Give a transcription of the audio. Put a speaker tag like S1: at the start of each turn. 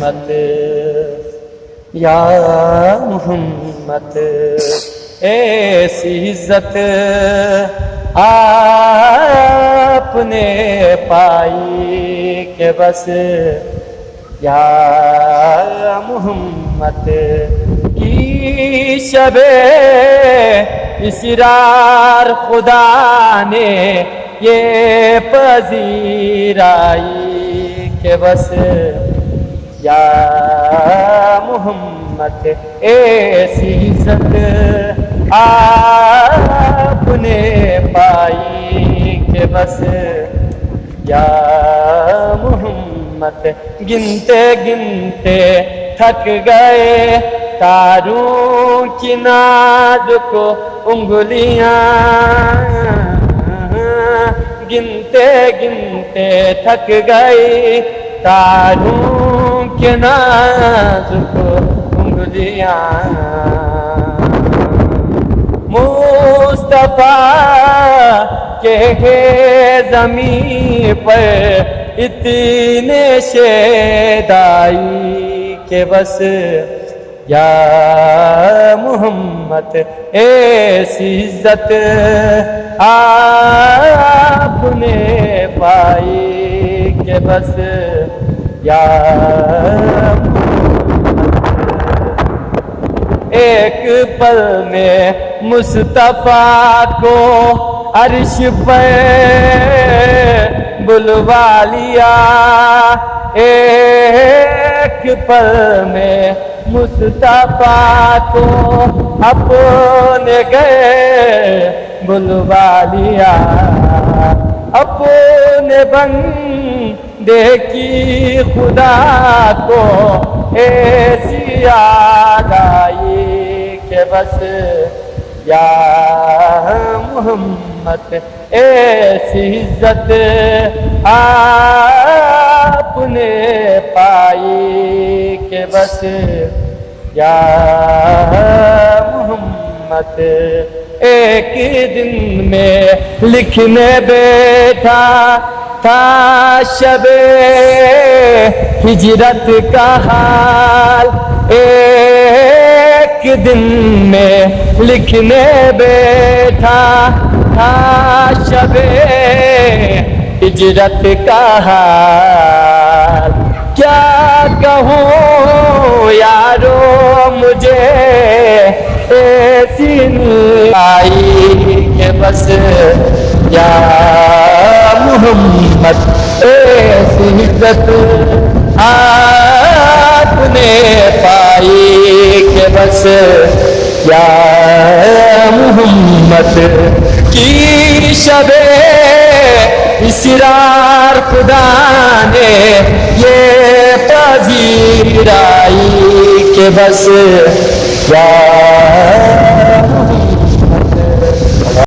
S1: محمد یا محمد ایسی عزت آپ نے پائی کہ بس یا محمد کی شب اسرار خدا نے یہ پذیرائی کہ بس یا محمد ایسی عزت آپ نے پائی کہ بس یا محمد گنتے گنتے تھک گئے تاروں کی نازک انگلیاں گنتے گنتے تھک گئی تاروں کے نازک انگلیاں مصطفیٰ کے زمین پر اتنے شیدائی کہ بس یا محمد ایسی عزت آپ نے پائی کہ بس یا ایک پل میں مصطفیٰ کو عرش پر بلوا لیا ایک پل میں مصطفیٰ کو اپنے گئے بلوا لیا اپنے بندے کی خدا کو ایسی یاد آئی کہ بس یا محمد ایسی عزت آپ نے پائی کہ بس یا محمد ایک دن میں لکھنے بیٹھا تھا شب ہجرت کا حال ایک دن میں لکھنے بیٹھا تھا شب ہجرت کا حال کیا کہوں یارو مجھے ایسی آئی کہ بس یا محمد ایسی عزت آپ نے پائی کہ بس یا محمد کی شب اسرار خدا نے یہ پذیرائی کہ بس یا